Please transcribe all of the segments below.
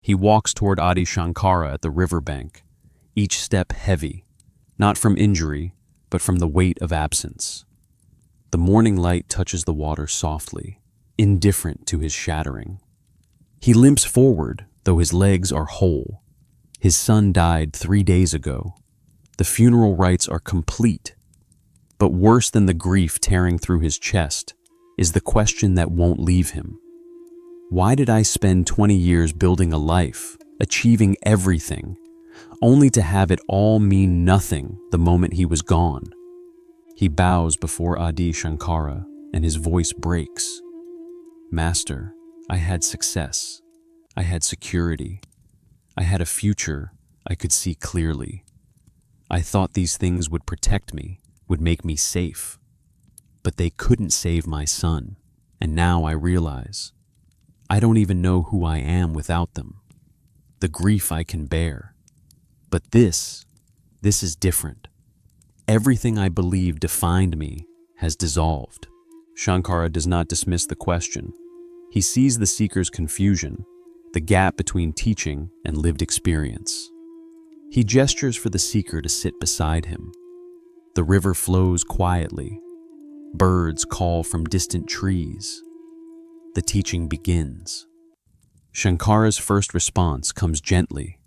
He walks toward Adi Shankara at the riverbank, each step heavy, not from injury, but from the weight of absence. The morning light touches the water softly, indifferent to his shattering. He limps forward, though his legs are whole. His son died 3 days ago. The funeral rites are complete. But worse than the grief tearing through his chest is the question that won't leave him. Why did I spend 20 years building a life, achieving everything, only to have it all mean nothing the moment he was gone? He bows before Adi Shankara, and his voice breaks. Master, I had success. I had security. I had a future I could see clearly. I thought these things would protect me, would make me safe. But they couldn't save my son, and now I realize I don't even know who I am without them. The grief I can bear. But this is different. Everything I believed defined me has dissolved. Shankara does not dismiss the question. He sees the seeker's confusion, the gap between teaching and lived experience. He gestures for the seeker to sit beside him. The river flows quietly. Birds call from distant trees. The teaching begins. Shankara's first response comes gently.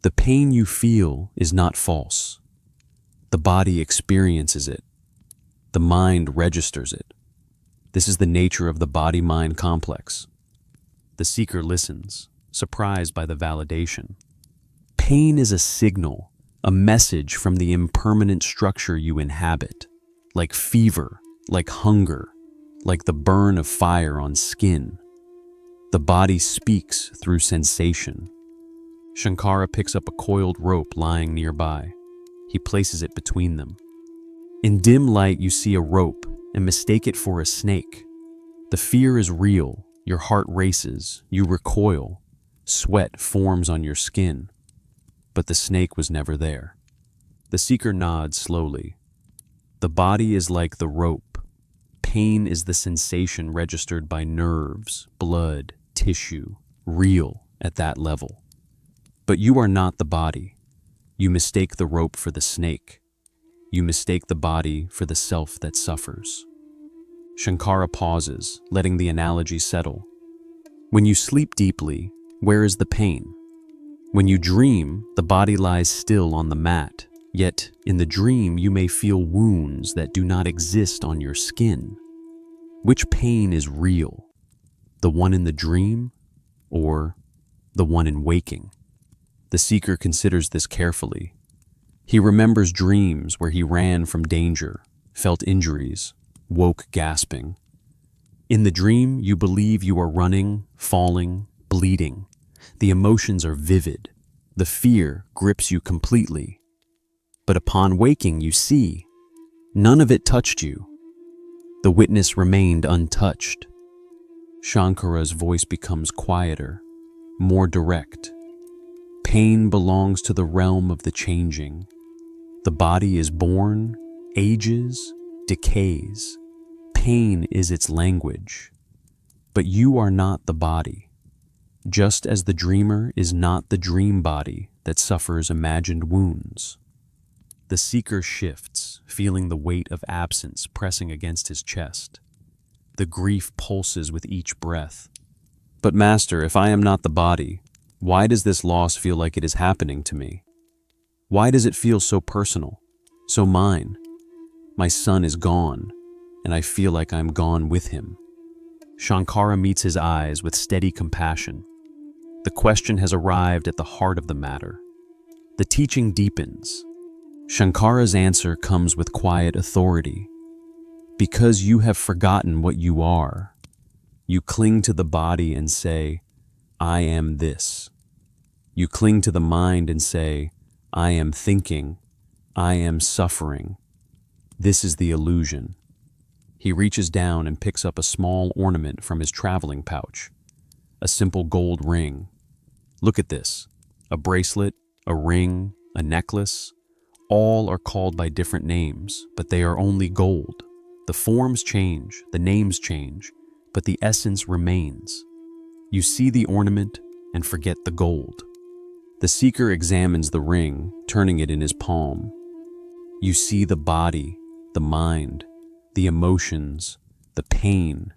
The pain you feel is not false. The body experiences it. The mind registers it. This is the nature of the body-mind complex. The seeker listens, surprised by the validation. Pain is a signal, a message from the impermanent structure you inhabit, like fever, like hunger, like the burn of fire on skin. The body speaks through sensation. Shankara picks up a coiled rope lying nearby. He places it between them. In dim light, you see a rope and mistake it for a snake. The fear is real. Your heart races. You recoil. Sweat forms on your skin. But the snake was never there. The seeker nods slowly. The body is like the rope. Pain is the sensation registered by nerves, blood, tissue, real at that level. But you are not the body. You mistake the rope for the snake. You mistake the body for the self that suffers. Shankara pauses, letting the analogy settle. When you sleep deeply, where is the pain? When you dream, the body lies still on the mat, yet in the dream you may feel wounds that do not exist on your skin. Which pain is real? The one in the dream or the one in waking? The seeker considers this carefully. He remembers dreams where he ran from danger, felt injuries, woke gasping. In the dream, you believe you are running, falling, bleeding. The emotions are vivid. The fear grips you completely. But upon waking, you see, none of it touched you. The witness remained untouched. Shankara's voice becomes quieter, more direct. Pain belongs to the realm of the changing. The body is born, ages, decays. Pain is its language. But you are not the body, just as the dreamer is not the dream body that suffers imagined wounds. The seeker shifts, feeling the weight of absence pressing against his chest. The grief pulses with each breath. But Master, if I am not the body, why does this loss feel like it is happening to me? Why does it feel so personal, so mine? My son is gone, and I feel like I'm gone with him. Shankara meets his eyes with steady compassion. The question has arrived at the heart of the matter. The teaching deepens. Shankara's answer comes with quiet authority. Because you have forgotten what you are, you cling to the body and say, I am this. You cling to the mind and say, I am thinking, I am suffering. This is the illusion. He reaches down and picks up a small ornament from his traveling pouch. A simple gold ring. Look at this. A bracelet, a ring, a necklace. All are called by different names, but they are only gold. The forms change, the names change, but the essence remains. You see the ornament, and forget the gold. The seeker examines the ring, turning it in his palm. You see the body, the mind, the emotions, the pain,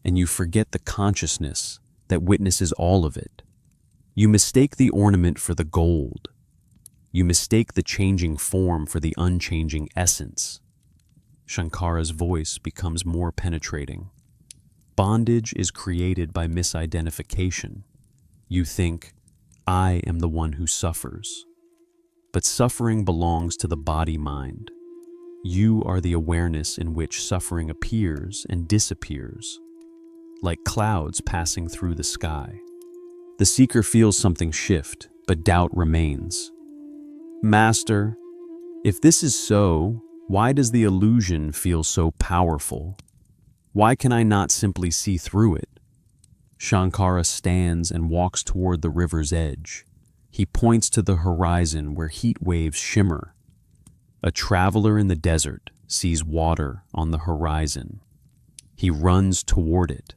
and you forget the consciousness that witnesses all of it. You mistake the ornament for the gold. You mistake the changing form for the unchanging essence. Shankara's voice becomes more penetrating. Bondage is created by misidentification. You think, I am the one who suffers. But suffering belongs to the body-mind. You are the awareness in which suffering appears and disappears, like clouds passing through the sky. The seeker feels something shift, but doubt remains. Master, if this is so, why does the illusion feel so powerful? Why can I not simply see through it? Shankara stands and walks toward the river's edge. He points to the horizon where heat waves shimmer. A traveler in the desert sees water on the horizon. He runs toward it,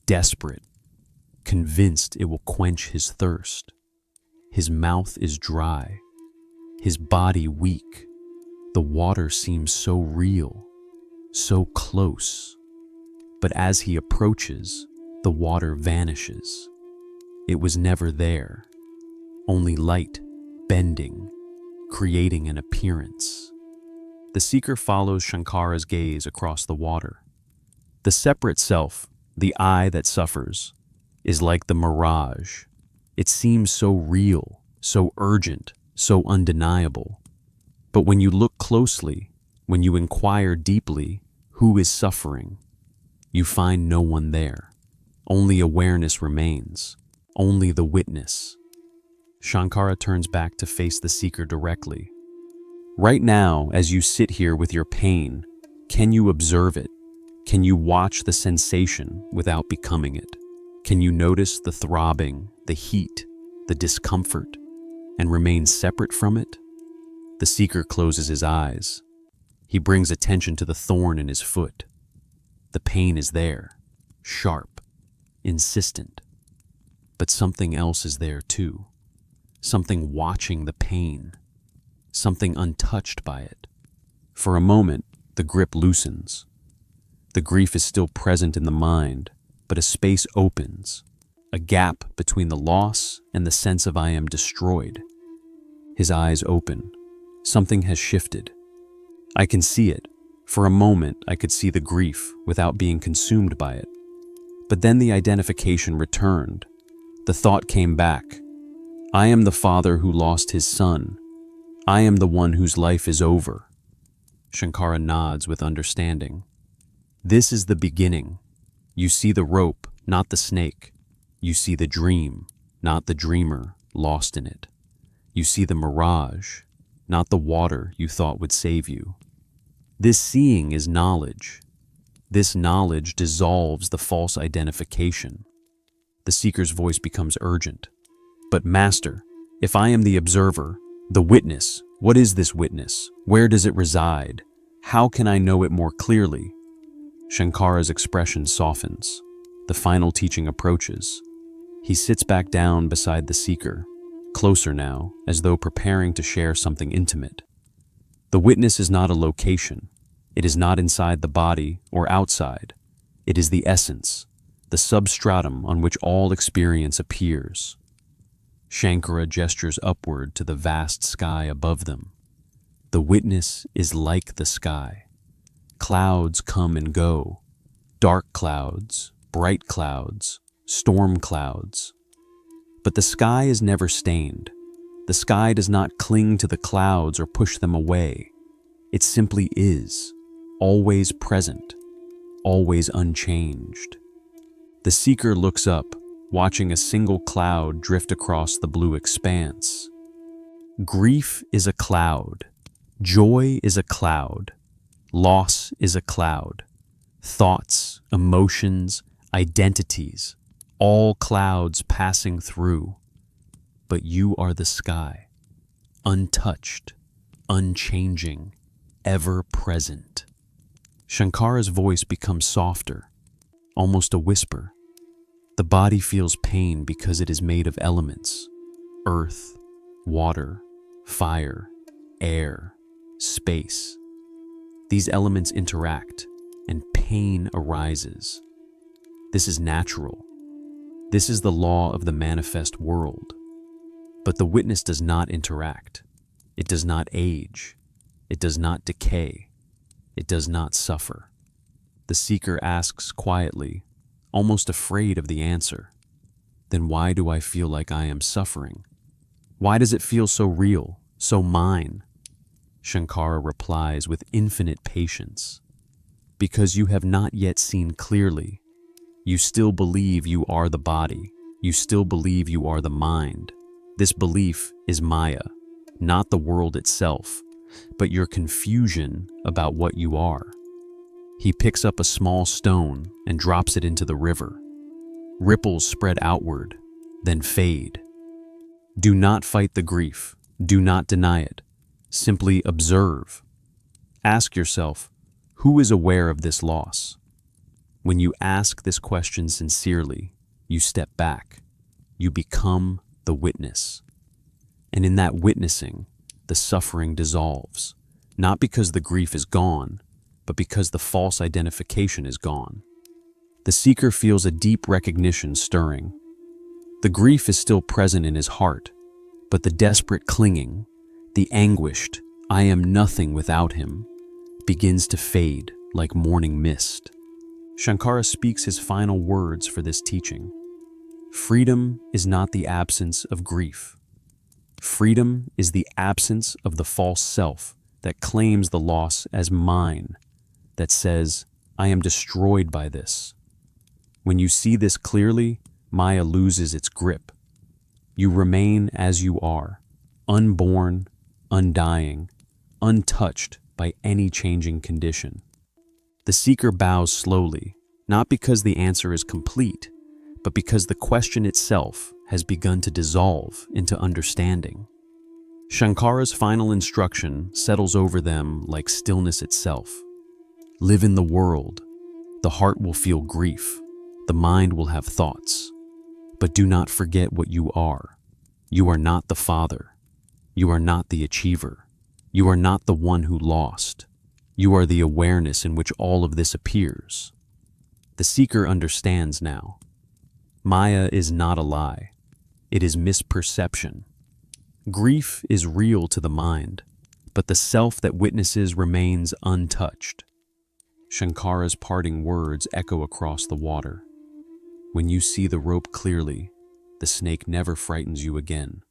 desperate, convinced it will quench his thirst. His mouth is dry, his body weak. The water seems so real, so close. But as he approaches, the water vanishes. It was never there, only light bending, creating an appearance. The seeker follows Shankara's gaze across the water. The separate self, the I that suffers, is like the mirage. It seems so real, so urgent, so undeniable. But when you look closely, when you inquire deeply, who is suffering, you find no one there. Only awareness remains, only the witness. Shankara turns back to face the seeker directly. Right now, as you sit here with your pain, can you observe it? Can you watch the sensation without becoming it? Can you notice the throbbing, the heat, the discomfort, and remain separate from it? The seeker closes his eyes. He brings attention to the thorn in his foot. The pain is there, sharp, insistent. But something else is there too. Something watching the pain. Something untouched by it. For a moment, the grip loosens. The grief is still present in the mind, but a space opens, a gap between the loss and the sense of I am destroyed. His eyes open. Something has shifted. I can see it. For a moment, I could see the grief without being consumed by it. But then the identification returned. The thought came back. I am the father who lost his son. I am the one whose life is over. Shankara nods with understanding. This is the beginning. You see the rope, not the snake. You see the dream, not the dreamer lost in it. You see the mirage, not the water you thought would save you. This seeing is knowledge. This knowledge dissolves the false identification. The seeker's voice becomes urgent. But Master, if I am the observer, the witness, what is this witness? Where does it reside? How can I know it more clearly? Shankara's expression softens. The final teaching approaches. He sits back down beside the seeker, closer now, as though preparing to share something intimate. The witness is not a location. It is not inside the body or outside. It is the essence, the substratum on which all experience appears. Shankara gestures upward to the vast sky above them. The witness is like the sky. Clouds come and go. Dark clouds, bright clouds, storm clouds. But the sky is never stained. The sky does not cling to the clouds or push them away. It simply is, always present, always unchanged. The seeker looks up, watching a single cloud drift across the blue expanse. Grief is a cloud. Joy is a cloud. Loss is a cloud. Thoughts, emotions, identities, all clouds passing through. But you are the sky, untouched, unchanging, ever present. Shankara's voice becomes softer, almost a whisper. The body feels pain because it is made of elements: earth, water, fire, air, space. These elements interact, and pain arises. This is natural. This is the law of the manifest world. But the witness does not interact. It does not age. It does not decay. It does not suffer. The seeker asks quietly, almost afraid of the answer, "Then why do I feel like I am suffering? Why does it feel so real, so mine?" Shankara replies with infinite patience, "Because you have not yet seen clearly. You still believe you are the body. You still believe you are the mind. This belief is Maya, not the world itself, but your confusion about what you are." He picks up a small stone and drops it into the river. Ripples spread outward, then fade. Do not fight the grief. Do not deny it. Simply observe. Ask yourself, who is aware of this loss? When you ask this question sincerely, you step back. You become the witness. And in that witnessing, the suffering dissolves, not because the grief is gone, but because the false identification is gone. The seeker feels a deep recognition stirring. The grief is still present in his heart, but the desperate clinging, the anguished, "I am nothing without him," begins to fade like morning mist. Shankara speaks his final words for this teaching. Freedom is not the absence of grief. Freedom is the absence of the false self that claims the loss as mine, that says, "I am destroyed by this." When you see this clearly, Maya loses its grip. You remain as you are, unborn, undying, untouched by any changing condition. The seeker bows slowly, not because the answer is complete, but because the question itself has begun to dissolve into understanding. Shankara's final instruction settles over them like stillness itself. Live in the world. The heart will feel grief. The mind will have thoughts. But do not forget what you are. You are not the father. You are not the achiever. You are not the one who lost. You are the awareness in which all of this appears. The seeker understands now. Maya is not a lie. It is misperception. Grief is real to the mind, but the self that witnesses remains untouched. Shankara's parting words echo across the water. When you see the rope clearly, the snake never frightens you again.